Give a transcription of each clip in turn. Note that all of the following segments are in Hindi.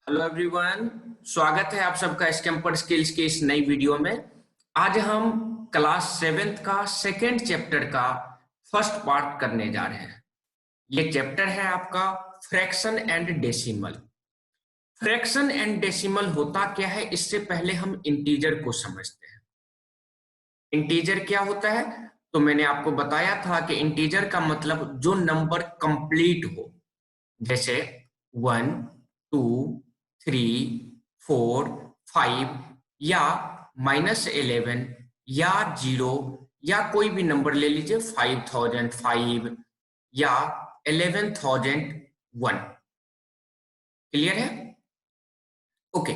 हेलो एवरीवन, स्वागत है आप सबका स्कैम्पर स्किल्स के इस नई वीडियो में। आज हम क्लास 7th का सेकेंड चैप्टर का फर्स्ट पार्ट करने जा रहे हैं। ये चैप्टर है आपका fraction and decimal. Fraction and decimal होता क्या है, इससे पहले हम इंटीजर को समझते हैं। इंटीजर क्या होता है, तो मैंने आपको बताया था कि इंटीजर का मतलब जो नंबर कंप्लीट हो, जैसे 1, 2, 3, 4, 5 या -11 या 0 या कोई भी नंबर ले लीजिए, 5005 या 11001। क्लियर है? ओके।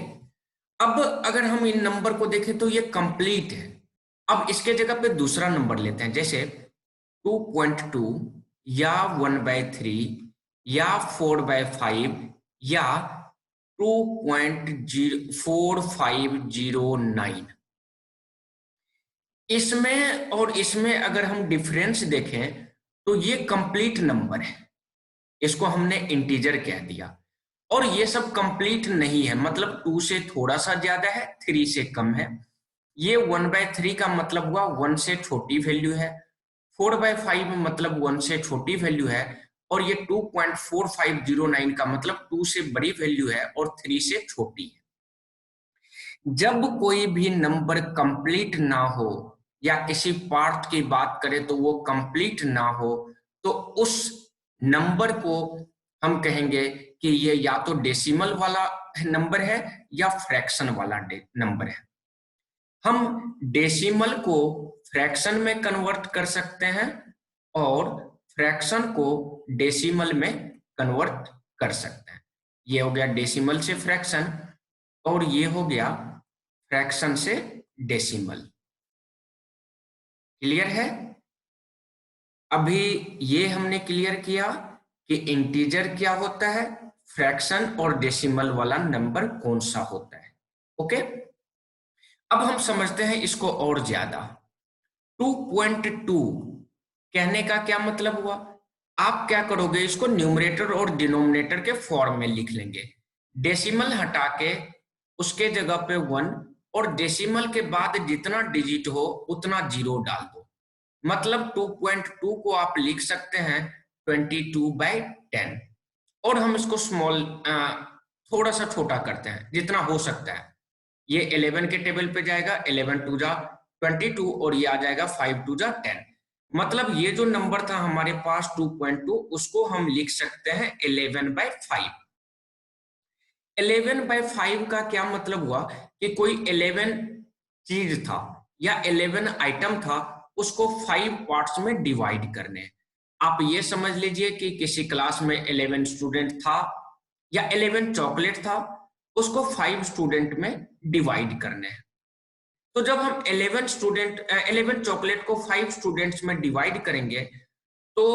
अब अगर हम इन नंबर को देखें तो ये कंप्लीट है। अब इसके जगह पे दूसरा नंबर लेते हैं, जैसे 2.2 या 1/3 या 4/5 या 2.4509। इसमें और इसमें अगर हम डिफरेंस देखें तो ये कंप्लीट नंबर है, इसको हमने इंटीजर कह दिया। और ये सब कंप्लीट नहीं है, मतलब 2 से थोड़ा सा ज्यादा है, 3 से कम है। ये 1/3 का मतलब हुआ 1 से छोटी वैल्यू है, 4/5 मतलब 1 से छोटी वैल्यू है, और ये 2.4509 का मतलब 2 से बड़ी वैल्यू है और 3 से छोटी है। जब कोई भी नंबर कंप्लीट ना हो या किसी पार्ट की बात करें तो वो कंप्लीट ना हो, तो उस नंबर को हम कहेंगे कि ये या तो डेसिमल वाला नंबर है या फ्रैक्शन वाला नंबर है। हम डेसिमल को फ्रैक्शन में कन्वर्ट कर सकते हैं और फ्रैक्शन को डेसिमल में कन्वर्ट कर सकते हैं। ये हो गया डेसिमल से फ्रैक्शन और ये हो गया फ्रैक्शन से डेसिमल। क्लियर है? अभी ये हमने क्लियर किया कि इंटीजर क्या होता है, फ्रैक्शन और डेसिमल वाला नंबर कौन सा होता है। ओके, अब हम समझते हैं इसको और ज्यादा। 2.2 कहने का क्या मतलब हुआ? आप क्या करोगे, इसको न्यूमरेटर और डिनोमिनेटर के फॉर्म में लिख लेंगे। डेसिमल हटा के उसके जगह पे 1 और डेसिमल के बाद जितना डिजिट हो उतना 0 डाल दो। मतलब 2.2 को आप लिख सकते हैं 22/10। और हम इसको स्मॉल थोड़ा सा छोटा करते हैं जितना हो सकता है। ये 11 के टेबल पे जाएगा, 11 2 जा 22 और ये आ जाएगा 5 2 जा 10। मतलब ये जो नंबर था हमारे पास 2.2, उसको हम लिख सकते हैं 11/5। 11/5 का क्या मतलब हुआ कि कोई 11 चीज था या 11 आइटम था, उसको 5 पार्ट्स में डिवाइड करने हैं। आप ये समझ लीजिए कि किसी क्लास में 11 स्टूडेंट था या 11 चॉकलेट था, उसको 5 स्टूडेंट में डिवाइड करने हैं। तो जब हम 11 चॉकलेट को 5 स्टूडेंट्स में डिवाइड करेंगे तो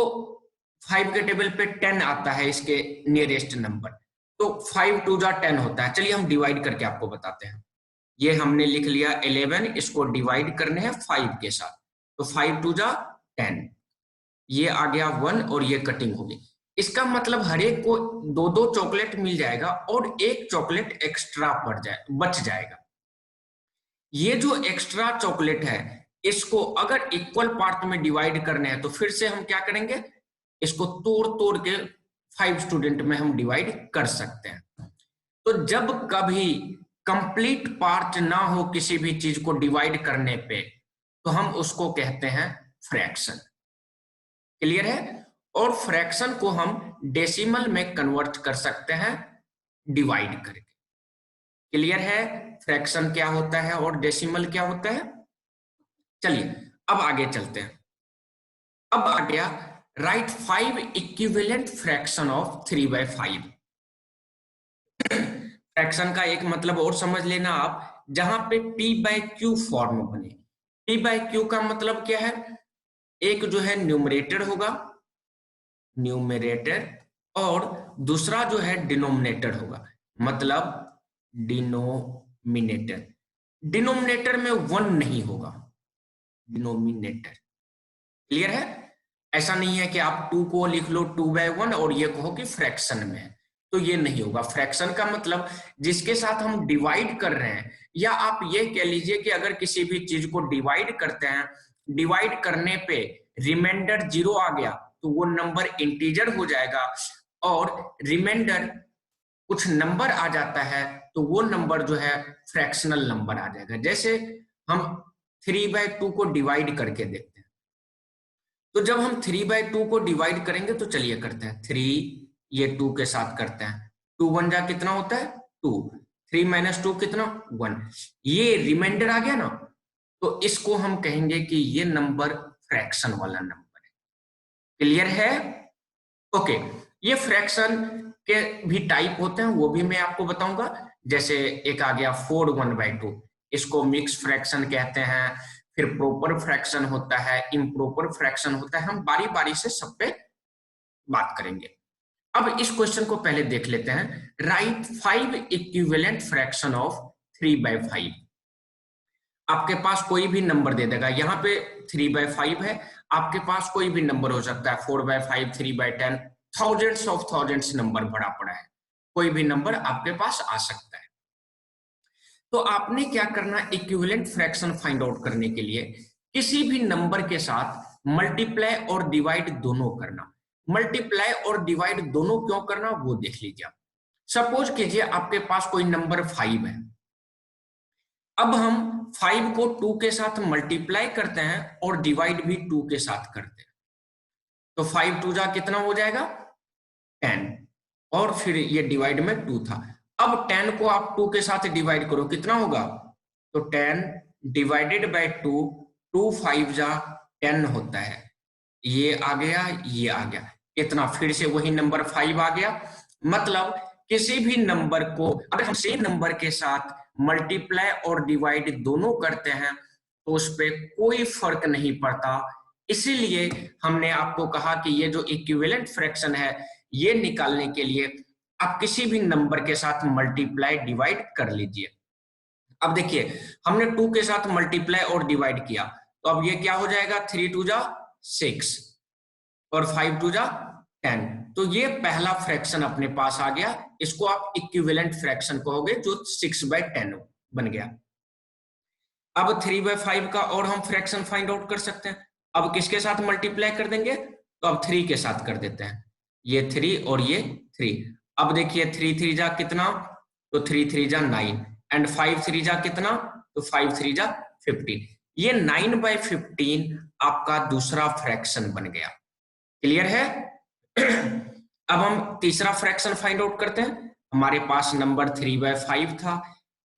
5 के टेबल पे 10 आता है इसके नियरेस्ट नंबर, तो 5 2 जा 10 होता है। चलिए हम डिवाइड करके आपको बताते हैं। ये हमने लिख लिया 11, इसको डिवाइड करने हैं 5 के साथ, तो 5 2 जा 10, ये आ गया 1 और ये कटिंग होगी। इसका मतलब हर एक को 2-2 चॉकलेट मिल जाएगा और एक चॉकलेट एक्स्ट्रा बच जाएगा। ये जो एक्स्ट्रा चॉकलेट है, इसको अगर इक्वल पार्ट में डिवाइड करने हैं तो फिर से हम क्या करेंगे, इसको तोड़ तोड़ के 5 स्टूडेंट में हम डिवाइड कर सकते हैं। तो जब कभी कंप्लीट पार्ट ना हो किसी भी चीज को डिवाइड करने पे, तो हम उसको कहते हैं फ्रैक्शन। क्लियर है? और फ्रैक्शन को हम डेसिमल में कन्वर्ट कर सकते हैं डिवाइड करके। क्लियर है फ्रैक्शन क्या होता है और डेसिमल क्या होता है? चलिए अब आगे चलते हैं। अब आ गया right 5 equivalent fraction of 3/5। Fraction का एक मतलब और समझ लेना आप, जहां पे p/q फॉर्म बने। p/q का मतलब क्या है? एक जो है न्यूमरेटर होगा, न्यूमरेटर, और दूसरा जो है डिनोमिनेटर होगा, मतलब डिनोमिनेटर। डिनोमिनेटर में 1 नहीं होगा, डिनोमिनेटर। क्लियर है? ऐसा नहीं है कि आप 2 को लिख लो 2/1 और ये कहो कि फ्रैक्शन में है। तो ये नहीं होगा। फ्रैक्शन का मतलब जिसके साथ हम डिवाइड कर रहे हैं, या आप ये कह लीजिए कि अगर किसी भी चीज को डिवाइड करते हैं, डिवाइड करने पे रिमाइंडर 0 आ गया तो वो नंबर इंटीजर हो जाएगा, और रिमाइंडर कुछ नंबर आ जाता है तो वो नंबर जो है फ्रैक्शनल नंबर आ जाएगा। जैसे हम 3/2 को डिवाइड करके देखते हैं, तो जब हम 3/2 को डिवाइड करेंगे तो चलिए करते हैं। 3 ये 2 के साथ करते हैं, 2 1 जा कितना होता है 2, 3 - 2 कितना 1, ये रिमाइंडर आ गया ना, तो इसको हम कहेंगे कि ये नंबर फ्रैक्शन वाला नंबर है। क्लियर है? ओके। ये फ्रैक्शन के भी टाइप होते हैं, वो भी मैं आपको बताऊंगा। जैसे एक आ गया 4 1/2, इसको मिक्स फ्रैक्शन कहते हैं। फिर प्रॉपर फ्रैक्शन होता है, इम्प्रॉपर फ्रैक्शन होता है। हम बारी बारी से सब पे बात करेंगे। अब इस क्वेश्चन को पहले देख लेते हैं। Right 5 equivalent fraction of 3/5। आपके पास कोई भी नंबर दे देगा, यहाँ पे 3/5 है, आपके पास कोई भी नंबर हो सकता है, 4/5, 3/10, थाउजेंड्स नंबर भरा पड़ा है, कोई भी नंबर आपके पास आ सकता है। तो आपने क्या करना, इक्विवेलेंट फ्रैक्शन फाइंड आउट करने के लिए किसी भी नंबर के साथ मल्टीप्लाई और डिवाइड दोनों करना। मल्टीप्लाई और डिवाइड दोनों क्यों करना वो देख लीजिए आप। सपोज कीजिए आपके पास कोई नंबर 5 है, अब हम 5 को 2 के साथ मल्टीप्लाई करते हैं और डिवाइड भी 2 के साथ करते हैं, तो 5 2 जा कितना हो जाएगा 10, और फिर ये डिवाइड में 2 था। अब 10 को आप 2 के साथ डिवाइड करो, कितना होगा, तो 10 डिवाइडेड बाय 2, 2 5 जा 10 होता है, ये आ गया, ये आ गया, कितना, फिर से वही नंबर 5 आ गया। मतलब किसी भी नंबर को अगर हम सेम नंबर के साथ मल्टीप्लाई और डिवाइड दोनों करते हैं तो उस पर कोई फर्क नहीं पड़ता। इसीलिए हमने आपको कहा कि ये जो इक्विवेलेंट फ्रैक्शन है, ये निकालने के लिए आप किसी भी नंबर के साथ मल्टीप्लाई डिवाइड कर लीजिए। अब देखिए, हमने 2 के साथ मल्टीप्लाई और डिवाइड किया, तो अब ये क्या हो जाएगा, 3 2 जा 6 और 5 2 जा 10, तो ये पहला फ्रैक्शन अपने पास आ गया। इसको आप इक्विवेलेंट फ्रैक्शन कहोगे, जो 6/10 बन गया। अब 3/5 का और हम फ्रैक्शन फाइंड आउट कर सकते हैं। अब किसके साथ मल्टीप्लाई कर देंगे, तो अब 3 के साथ कर देते हैं, ये 3 और ये 3। अब देखिए 3 3 जा कितना, तो 3 3 जा 9, एंड 5 3 जा कितना, तो 5 3 जा 15। ये 9/15 आपका दूसरा फ्रैक्शन बन गया। क्लियर है? अब हम तीसरा फ्रैक्शन फाइंड आउट करते हैं। हमारे पास नंबर 3/5 था,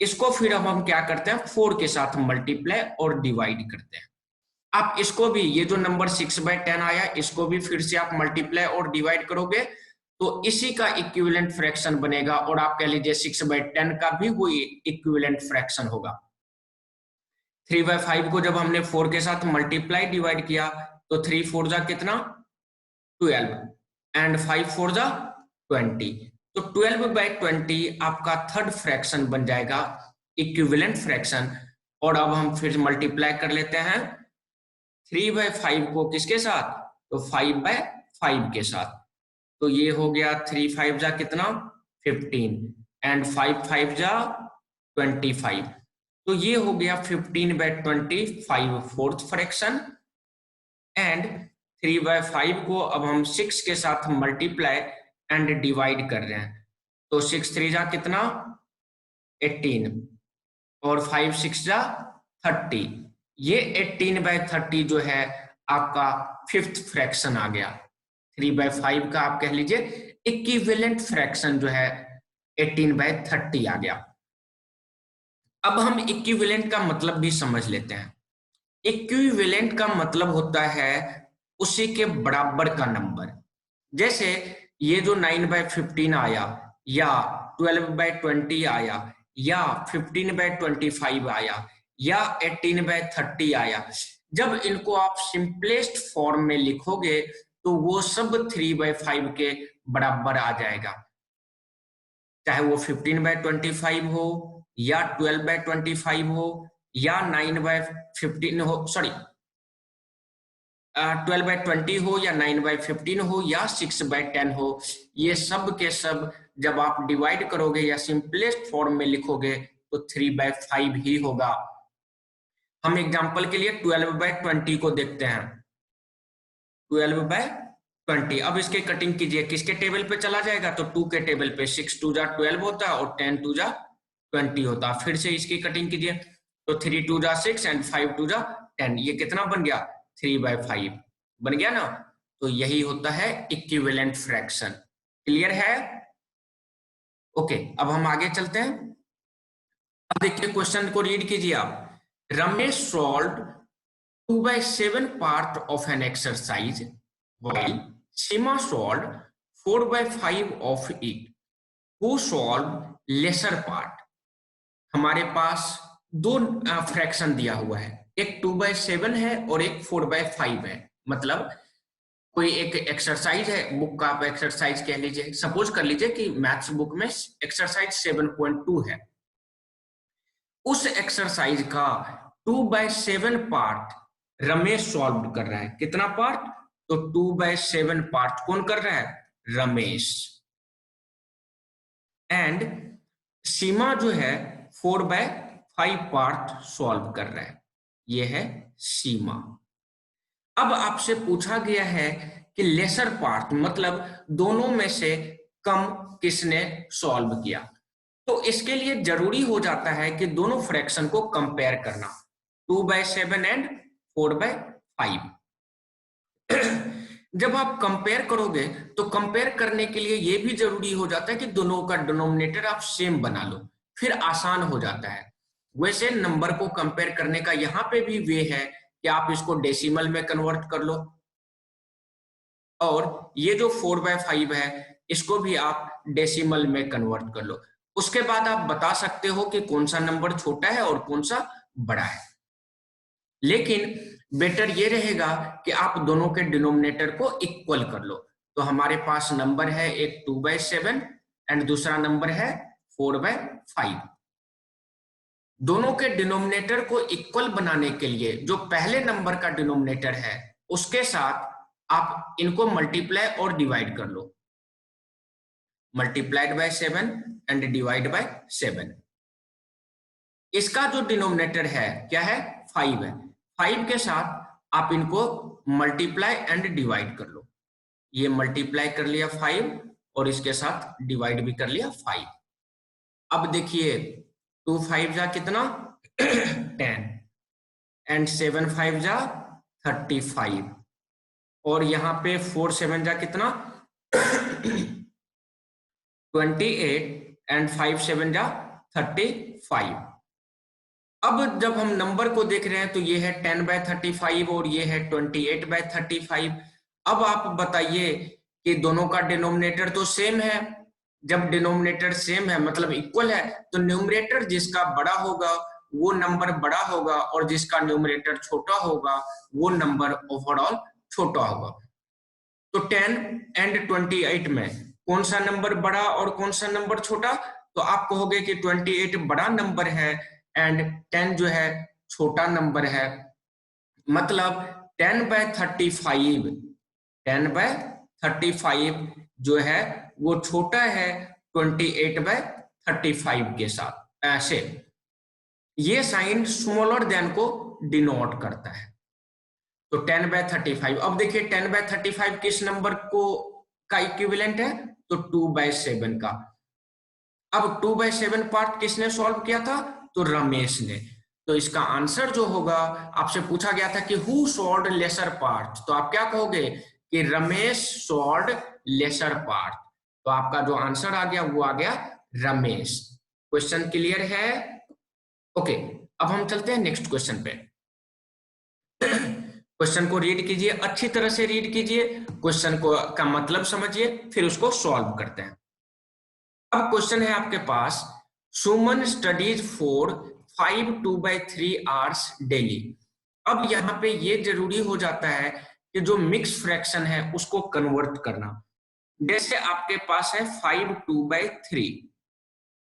इसको फिर अब हम क्या करते हैं, 4 के साथ मल्टीप्लाई और डिवाइड करते हैं। आप इसको भी, ये जो नंबर 6/10 आया, इसको भी फिर से आप मल्टीप्लाई और डिवाइड करोगे तो इसी का इक्विवेलेंट फ्रैक्शन बनेगा, और आप कह लीजिए 6/10 का भी वो इक्विवेलेंट फ्रैक्शन होगा। 3/5 को जब हमने 4 के साथ मल्टीप्लाई डिवाइड किया तो 3 4 जा कितना 12, एंड 5 4 जा 20, तो 12/20 आपका थर्ड फ्रैक्शन बन जाएगा, इक्विवेलेंट फ्रैक्शन। और अब हम फिर मल्टीप्लाई कर लेते हैं 3/5 को किसके साथ, तो 5/5 के साथ, तो ये हो गया 3 5 जा कितना 15, एंड 5 5 जा 25, तो ये हो गया 15/25 फोर्थ फ्रैक्शन। एंड 3/5 को अब हम 6 के साथ मल्टीप्लाई एंड डिवाइड कर रहे हैं, तो 6 3 जा कितना 18, और 5 6 जा 30, ये 18/30 जो है आपका फिफ्थ फ्रैक्शन आ गया। 3/5 का आप कह लीजिए इक्विवेलेंट फ्रैक्शन जो है 18/30 आ गया। अब हम इक्विवेलेंट का मतलब भी समझ लेते हैं। इक्विवेलेंट का मतलब होता है उसी के बराबर का नंबर। जैसे ये जो 9/15 आया, या 12/20 आया, या 15/25 आया, या 18/30 आया, जब इनको आप सिंपलेस्ट फॉर्म में लिखोगे तो वो सब 3/5 के बराबर आ जाएगा, चाहे वो 15/25 हो, या 12/25 हो, या 9/15 हो, सॉरी 12/20 हो, या 9/15 हो, या 6/10 हो, ये सब के सब जब आप डिवाइड करोगे या सिंपलेस्ट फॉर्म में लिखोगे तो 3/5 ही होगा। हम एग्जांपल के लिए 12/20 को देखते हैं। 12/20, अब इसके कटिंग कीजिए, किसके टेबल पे चला जाएगा तो 2 के टेबल पे। 6 2 जा 12 होता है और 10 2 जा 20 होता है। फिर से इसकी कटिंग कीजिए तो 3 2 जा 6 एंड 5 2 जा 10, ये कितना बन गया 3/5 बन गया ना। तो यही होता है इक्विवेलेंट फ्रैक्शन। क्लियर है? ओके, अब हम आगे चलते हैं। अब देखिए क्वेश्चन को रीड कीजिए आप। Ramesh solve 2/7 part of an exercise while Sima solved 4/5 of it. Who solved lesser part? हमारे पास दो फ्रैक्शन दिया हुआ है, एक 2/7 है और एक 4/5 है। मतलब कोई एक एक्सरसाइज है, बुक का आप एक्सरसाइज कह लीजिए, सपोज कर लीजिए कि मैथ्स बुक में एक्सरसाइज 7.2 है। उस एक्सरसाइज का 2/7 पार्ट रमेश सॉल्व कर रहा है। कितना पार्ट? तो 2/7 पार्ट कौन कर रहा है? रमेश। एंड सीमा जो है 4/5 पार्ट सॉल्व कर रहा है, ये है सीमा। अब आपसे पूछा गया है कि लेसर पार्ट मतलब दोनों में से कम किसने सॉल्व किया। तो इसके लिए जरूरी हो जाता है कि दोनों फ्रैक्शन को कंपेयर करना, 2/7 एंड 4/5। जब आप कंपेयर करोगे तो कंपेयर करने के लिए यह भी जरूरी हो जाता है कि दोनों का डिनोमिनेटर आप सेम बना लो, फिर आसान हो जाता है। वैसे नंबर को कंपेयर करने का यहाँ पे भी वे है कि आप इसको डेसिमल में कन्वर्ट कर लो, और ये जो 4/5 है इसको भी आप डेसिमल में कन्वर्ट कर लो। उसके बाद आप बता सकते हो कि कौन सा नंबर छोटा है और कौन सा बड़ा है। लेकिन बेटर ये रहेगा कि आप दोनों के डिनोमिनेटर को इक्वल कर लो। तो हमारे पास नंबर है एक 2/7 एंड दूसरा नंबर है 4/5। दोनों के डिनोमिनेटर को इक्वल बनाने के लिए जो पहले नंबर का डिनोमिनेटर है उसके साथ आप इनको मल्टीप्लाई और डिवाइड कर लो। Multiplied by 7 and divide by 7। इसका जो डिनोमिनेटर है क्या है? 5 है। 5 के साथ आप इनको मल्टीप्लाई एंड डिवाइड कर लो। ये मल्टीप्लाई कर लिया 5 और इसके साथ डिवाइड भी कर लिया 5। अब देखिए 2 5 जा कितना 10 एंड 7 5 जा 35 और यहाँ पे 4 7 जा कितना 28 एंड 5 7 जा 35। अब जब हम नंबर को देख रहे हैं तो ये है 10/35 और ये है 28/35। अब आप बताइए कि दोनों का डिनोमिनेटर तो सेम है। जब डिनोमिनेटर सेम है मतलब इक्वल है तो न्यूमरेटर जिसका बड़ा होगा वो नंबर बड़ा होगा और जिसका न्यूमरेटर छोटा होगा वो नंबर ओवरऑल छोटा होगा। तो 10 एंड 28 में कौन सा नंबर बड़ा और कौन सा नंबर छोटा? तो आप कहोगे कि 28 बड़ा नंबर है एंड 10 जो है छोटा नंबर है। मतलब 10/35 जो है वो छोटा है 28/35 के साथ। ऐसे ये साइन स्मॉलर देन को डिनोट करता है। तो 10/35। अब देखिए 10/35 किस नंबर को का इक्विवेलेंट है? तो 2/7 का। अब 2/7 पार्ट किसने सॉल्व किया था? तो रमेश ने। तो इसका आंसर जो होगा, आपसे पूछा गया था कि हु सॉल्व्ड लेसर पार्ट, तो आप क्या कहोगे कि रमेश सॉल्व्ड लेसर पार्ट। तो आपका जो आंसर आ गया वो आ गया रमेश। क्वेश्चन क्लियर है? ओके, अब हम चलते हैं नेक्स्ट क्वेश्चन पे। क्वेश्चन को रीड कीजिए, अच्छी तरह से रीड कीजिए, क्वेश्चन को का मतलब समझिए, फिर उसको सॉल्व करते हैं। अब क्वेश्चन है आपके पास, सुमन स्टडीज फॉर 5 2/3 आवर्स डेली। अब यहाँ पे ये जरूरी हो जाता है कि जो मिक्स फ्रैक्शन है उसको कन्वर्ट करना। जैसे आपके पास है 5 2/3,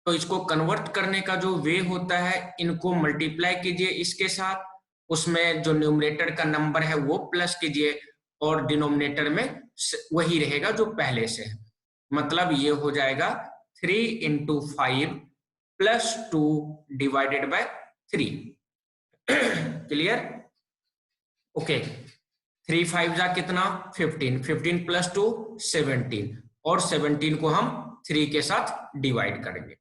तो इसको कन्वर्ट करने का जो वे होता है, इनको मल्टीप्लाई कीजिए इसके साथ, उसमें जो न्यूमरेटर का नंबर है वो प्लस कीजिए और डिनोमिनेटर में वही रहेगा जो पहले से है। मतलब ये हो जाएगा 3 into 5 plus 2 divided by 3। Clear? Okay, 3 5 जा कितना 15, 15 प्लस 2 17, और 17 को हम 3 के साथ डिवाइड करेंगे।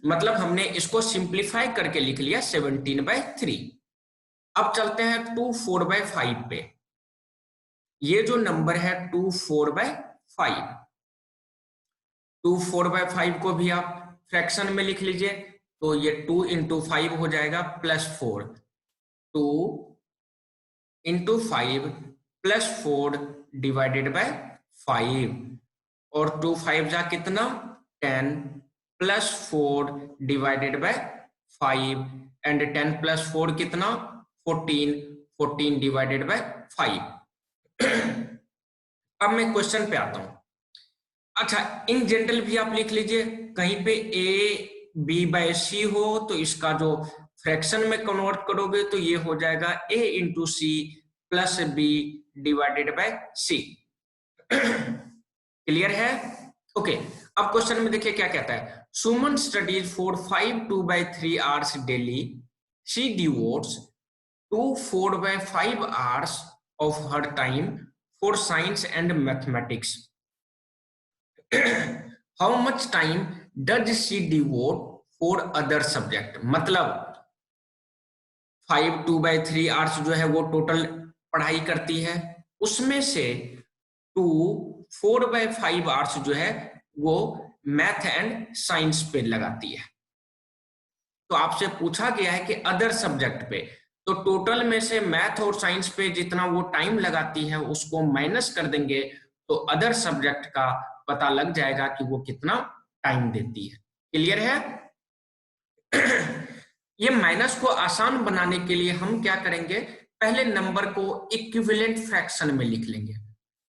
मतलब हमने इसको सिंप्लीफाई करके लिख लिया 17/3। अब चलते हैं 2 4/5 पे। ये जो नंबर है 2 4/5, 2 4/5 को भी आप फ्रैक्शन में लिख लीजिए, तो ये 2 इंटू 5 हो जाएगा plus 4, 2 into 5 plus 4 divided by 5, और 2 5 जा कितना 10 plus 4 divided by 5, and 10 plus 4 कितना 14, 14 डिवाइडेड बाय 5। अब मैं क्वेश्चन पे आता हूं। अच्छा, इन जनरल भी आप लिख लीजिए, कहीं पे ए बी बाय सी हो तो इसका जो फ्रैक्शन में कन्वर्ट करोगे तो ये हो जाएगा A into C plus B divided by C. Clear है? ओके, अब क्वेश्चन में देखिए क्या कहता है। Suman studies for 5 2/3 hours daily, she devotes 2 4/5 hours of her time for science and mathematics. How much time does she devote for other subject? मतलब 5 2/3 hours जो है वो टोटल पढ़ाई करती है, उसमें से 2 4/5 hours जो है वो मैथ एंड साइंस पे लगाती है। तो आपसे पूछा गया है कि अदर सब्जेक्ट पे, तो टोटल में से मैथ और साइंस पे जितना वो टाइम लगाती है उसको माइनस कर देंगे, तो अदर सब्जेक्ट का पता लग जाएगा कि वो कितना टाइम देती है। क्लियर है? ये माइनस को आसान बनाने के लिए हम क्या करेंगे, पहले नंबर को इक्विवेलेंट फ्रैक्शन में लिख लेंगे।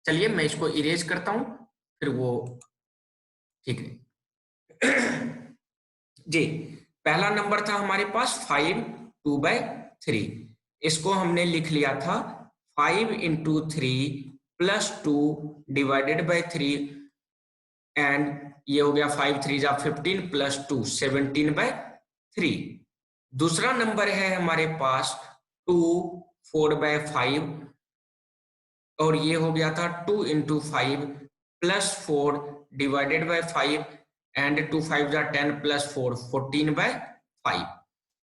चलिए मैं इसको इरेज करता हूं, फिर वो ठीक है। जी, पहला नंबर था हमारे पास 5 2/3, इसको हमने लिख लिया था 5 into 3 plus 2 divided by 3, and ये हो गया 5 3 जा 15 प्लस 2 17/3। दूसरा नंबर है हमारे पास 2 4/5, और ये हो गया था 2 into 5 plus 4 divided by 5, and 2 5 जा 10 प्लस 4 14/5।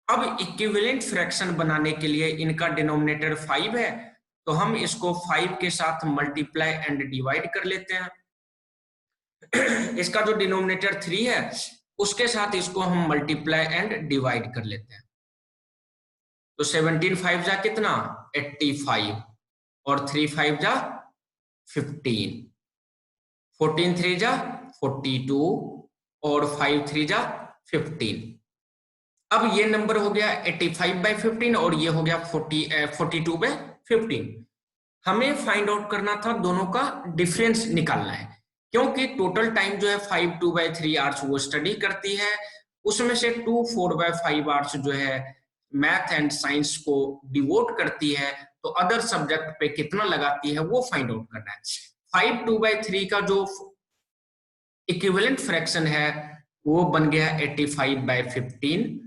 अब इक्विवेलेंट फ्रैक्शन बनाने के लिए इनका डिनोमिनेटर 5 है, तो हम इसको 5 के साथ मल्टीप्लाई एंड डिवाइड कर लेते हैं। इसका जो डिनोमिनेटर 3 है उसके साथ इसको हम मल्टीप्लाई एंड डिवाइड कर लेते हैं। तो 17 5 जा कितना 85, और 3 5 जा 15, 14 3 जा 42, और 5 3 जा 15। अब ये नंबर हो गया 85/15, और ये हो गया 42/15। हमें फाइंड आउट करना था, दोनों का डिफरेंस निकालना है, क्योंकि टोटल टाइम जो है 5 2/3 आवर्स वो स्टडी करती है, उसमें से 2 4/5 आवर्स जो है मैथ एंड साइंस को डिवोट करती है, तो अदर सब्जेक्ट पे कितना लगाती है वो फाइंड आउट करना है। 5 2/3 का जो इक्विवेलेंट फ्रैक्शन है वो बन गया 85/15।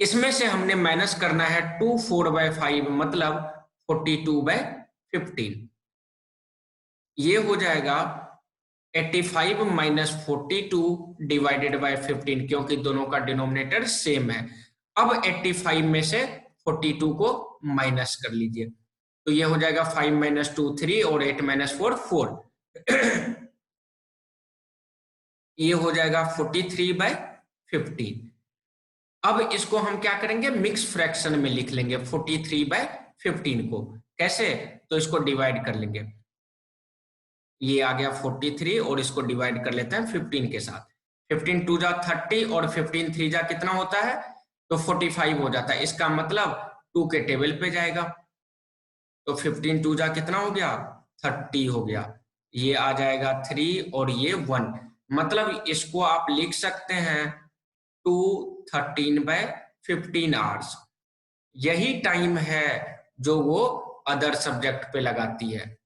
इसमें से हमने माइनस करना है 2 4/5, मतलब 42/15। ये हो जाएगा 85 माइनस 42 डिवाइडेड बाय 15, क्योंकि दोनों का डिनोमिनेटर सेम है। अब 85 में से 42 को माइनस कर लीजिए, तो ये हो जाएगा 5 माइनस 2 3, और 8 माइनस 4 4। ये हो जाएगा 43/15। अब इसको हम क्या करेंगे, मिक्स फ्रैक्शन में लिख लेंगे 43/15 को। कैसे? तो इसको डिवाइड कर लेंगे, ये आ गया 43, और इसको डिवाइड कर लेते हैं 15 के साथ। 15 2 जा 30, और 15 3 जा कितना होता है, तो 45 हो जाता है। इसका मतलब 2 के टेबल पे जाएगा, तो 15 2 जा कितना हो गया 30 हो गया, ये आ जाएगा 3, और ये 1। मतलब इसको आप लिख सकते हैं 2 13/15 आवर्स। यही टाइम है जो वो अदर सब्जेक्ट पे लगाती है,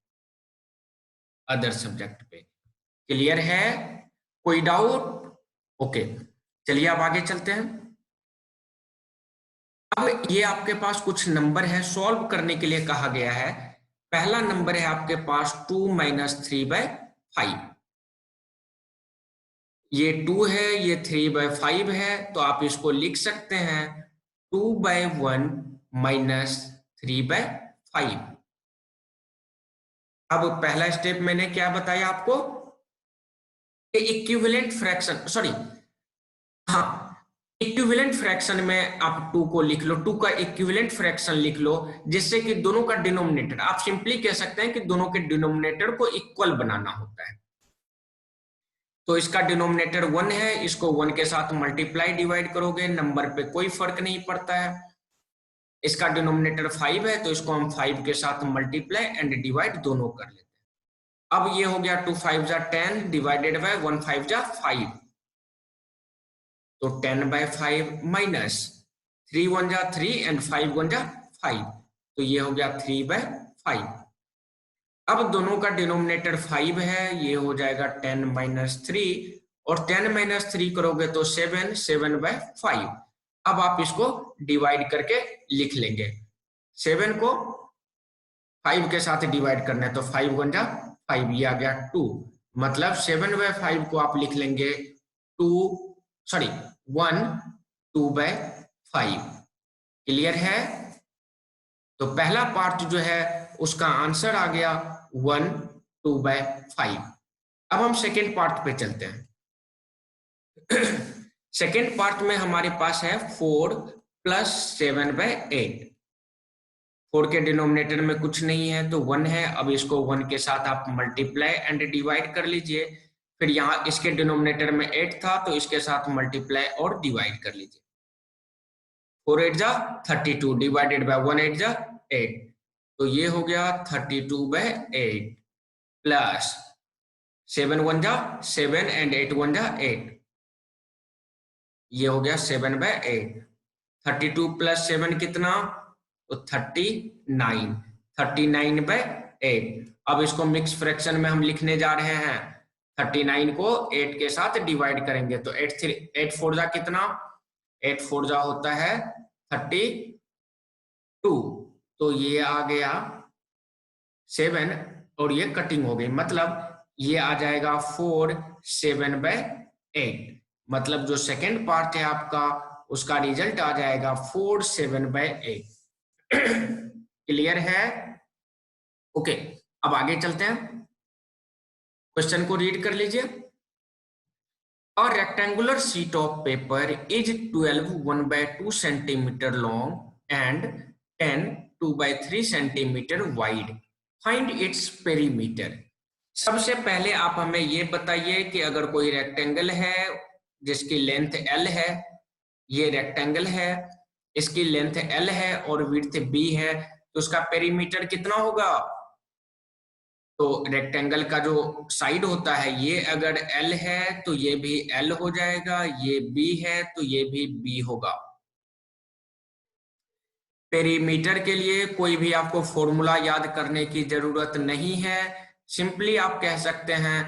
अदर सब्जेक्ट पे। क्लियर है? कोई डाउट? ओके, चलिए अब आगे चलते हैं। अब ये आपके पास कुछ नंबर है, सॉल्व करने के लिए कहा गया है। पहला नंबर है आपके पास 2 माइनस 3/5। ये 2 है, ये 3/5 है, तो आप इसको लिख सकते हैं 2/1 माइनस 3/5। अब पहला स्टेप मैंने क्या बताया आपको, इक्विवेलेंट फ्रैक्शन, सॉरी, हाँ, इक्विवेलेंट फ्रैक्शन में आप 2 को लिख लो, 2 का इक्विवेलेंट फ्रैक्शन लिख लो, जिससे कि दोनों का डिनोमिनेटर, आप सिंपली कह सकते हैं कि दोनों के डिनोमिनेटर को इक्वल बनाना होता है। तो इसका डिनोमिनेटर 1 है, इसको 1 के साथ मल्टीप्लाई डिवाइड करोगे, नंबर पे कोई फर्क नहीं पड़ता है। इसका डिनोमिनेटर 5 है, तो इसको हम 5 के साथ मल्टीप्लाई एंड डिवाइड दोनों कर लेते हैं। अब ये हो गया 2 5 जा 10 डिवाइडेड बाय 1 5 जा 5, तो 10/5 माइनस 3 1 जा 3 एंड 5 1 जा 5, तो ये हो गया 3/5। अब दोनों का डिनोमिनेटर 5 है, ये हो जाएगा 10 माइनस 3, और 10 माइनस 3 करोगे तो 7, 7/5। अब आप इसको डिवाइड करके लिख लेंगे, 7 को 5 के साथ डिवाइड करना है, तो 5 1 जा 5, ये आ गया 2, मतलब 7/5 को आप लिख लेंगे 2, सॉरी 1 2/5। क्लियर है? तो पहला पार्ट जो है उसका आंसर आ गया 1 2/5। अब हम सेकेंड पार्ट पे चलते हैं। सेकेंड पार्ट में हमारे पास है 4 प्लस 7/8। 4 के डिनोमिनेटर में कुछ नहीं है तो 1 है, अब इसको 1 के साथ आप मल्टीप्लाई एंड डिवाइड कर लीजिए। फिर यहाँ इसके डिनोमिनेटर में 8 था, तो इसके साथ मल्टीप्लाई और डिवाइड कर लीजिए। 4 8 जा 32 डिवाइडेड बाय 1 8 जा 8, तो ये हो गया 32/8 प्लस 7 1 जा 7 एंड 8 1 जा 8, ये हो गया 7/8। 32 प्लस 7 कितना, तो 39, 39/8। अब इसको मिक्स फ्रैक्शन में हम लिखने जा रहे हैं, 39 को 8 के साथ डिवाइड करेंगे, तो 8 4 जा कितना, 8 4 जा होता है 32, तो ये आ गया 7, और ये कटिंग हो गई, मतलब ये आ जाएगा 4 7/8। मतलब जो सेकेंड पार्ट है आपका, उसका रिजल्ट आ जाएगा 4 7/8। क्लियर है? ओके, अब आगे चलते हैं, क्वेश्चन को रीड कर लीजिए। A rectangular sheet of paper is 12 1/2 centimeter long and 10 2/3 centimeter wide. Find its perimeter. सबसे पहले आप हमें ये बताइए कि अगर कोई रेक्टेंगल है जिसकी लेंथ L है, ये रेक्टेंगल है, इसकी लेंथ L है और विड्थ B है, तो उसका पेरीमीटर कितना होगा? तो रेक्टेंगल का जो साइड होता है, ये अगर L है तो ये भी L हो जाएगा, ये B है तो ये भी B होगा। पेरीमीटर के लिए कोई भी आपको फॉर्मूला याद करने की जरूरत नहीं है, सिंपली आप कह सकते हैं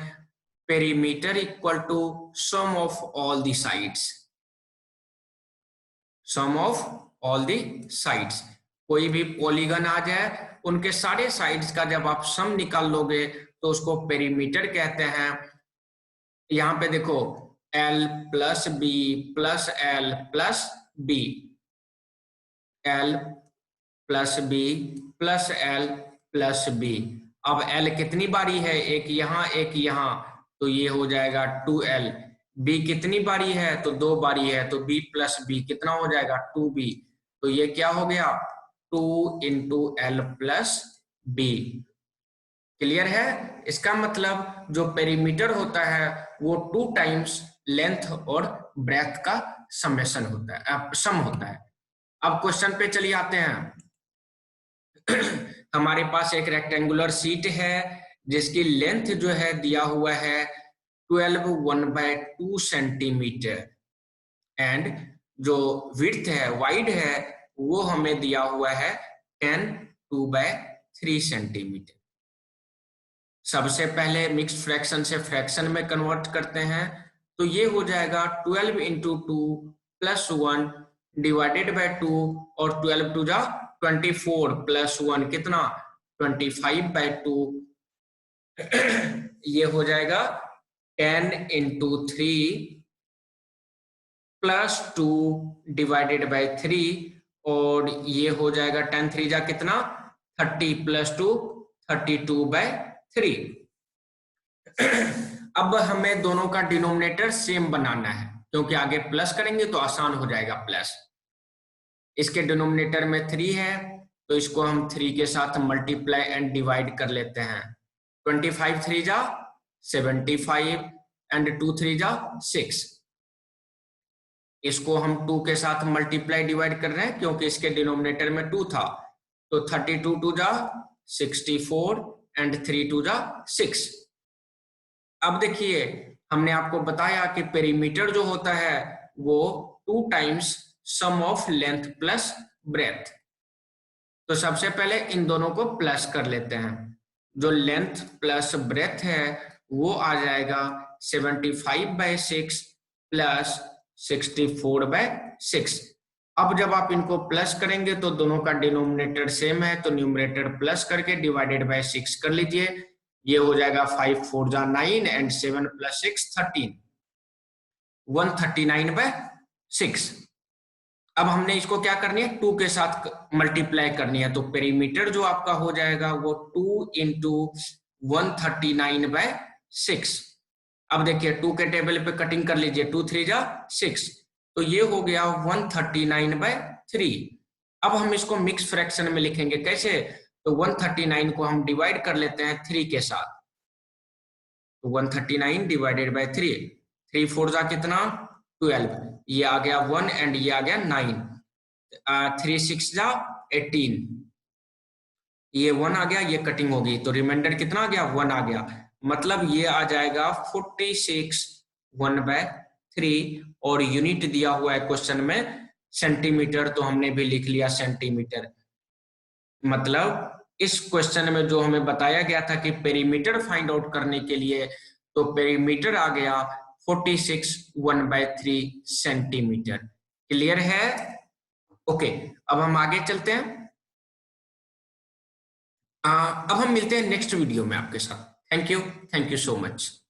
perimeter equal to sum of all the sides, sum of all the sides. कोई भी पॉलीगन आ जाए, उनके सारे साइड्स का जब आप सम निकाल लोगे तो उसको पेरीमीटर कहते हैं। यहाँ पे देखो L plus B plus L plus B, L plus B plus L plus B। अब L कितनी बारी है, एक यहाँ एक यहाँ, तो ये हो जाएगा 2L। B कितनी बारी है, तो 2 बारी है, तो B प्लस B कितना हो जाएगा 2B, तो ये क्या हो गया 2 into L plus B। Clear है? इसका मतलब जो पेरीमीटर होता है वो 2 टाइम्स लेंथ और ब्रेथ का समेशन होता है, सम होता है। अब क्वेश्चन पे चलिए आते हैं। हमारे पास एक रेक्टेंगुलर शीट है जिसकी लेंथ जो है दिया हुआ है 12 1/2 सेंटीमीटर, एंड जो विड्थ है वाइड है वो हमें दिया हुआ है 10 2/3 सेंटीमीटर। सबसे पहले मिक्स फ्रैक्शन से फ्रैक्शन में कन्वर्ट करते हैं, तो ये हो जाएगा 12 इंटू 2 प्लस 1 डिवाइडेड बाय 2 और 12 टू जा 24 प्लस 1 कितना 25 बाय 2 ये हो जाएगा 10 इंटू 3 प्लस 2 डिवाइडेड बाय 3 और ये हो जाएगा 10 3 जा कितना 30 प्लस 2 32 बाय 3। अब हमें दोनों का डिनोमिनेटर सेम बनाना है क्योंकि आगे प्लस करेंगे तो आसान हो जाएगा प्लस। इसके डिनोमिनेटर में 3 है तो इसको हम 3 के साथ मल्टीप्लाई एंड डिवाइड कर लेते हैं। 25 3 जा 75 एंड 2 3 जा 6। इसको हम 2 के साथ मल्टीप्लाई डिवाइड कर रहे हैं क्योंकि इसके डिनोमिनेटर में 2 था। तो 32 2 जा 64 एंड 3 2 जा 6। अब देखिए हमने आपको बताया कि पेरीमीटर जो होता है वो 2 times sum of length plus breadth. तो सबसे पहले इन दोनों को प्लस कर लेते हैं। जो लेंथ प्लस ब्रेथ है वो आ जाएगा 75/6 प्लस 64/6। अब जब आप इनको प्लस करेंगे तो दोनों का डिनोमिनेटर सेम है तो न्यूमरेटर प्लस करके डिवाइडेड बाय 6 कर लीजिए। ये हो जाएगा 5 4 जा 9 एंड 7 प्लस 6 13 139/6। अब हमने इसको क्या करनी है 2 के साथ मल्टीप्लाई करनी है तो पेरीमीटर जो आपका हो जाएगा वो 2 इंटू 139/6। अब देखिए 2 के टेबल पे कटिंग कर लीजिए 2 3 जा 6 तो ये हो गया 139/3। अब हम इसको मिक्स फ्रैक्शन में लिखेंगे कैसे तो 139 को हम डिवाइड कर लेते हैं 3 के साथ। तो 139 डिवाइडेड बाय 3 3 4 जा कितना 12 ये आ गया 1 एंड ये आ गया 9 3 6 जा 18 ये 1 आ गया ये कटिंग होगी तो रिमाइंडर कितना आ गया 1 आ गया। मतलब ये आ जाएगा 46 1/3 और यूनिट दिया हुआ है क्वेश्चन में सेंटीमीटर तो हमने भी लिख लिया सेंटीमीटर। मतलब इस क्वेश्चन में जो हमें बताया गया था कि पेरीमीटर फाइंड आउट करने के लिए तो पेरीमीटर आ गया 46 1/3 सेंटीमीटर। क्लियर है? ओके अब हम आगे चलते हैं। अब हम मिलते हैं नेक्स्ट वीडियो में आपके साथ। Thank you so much.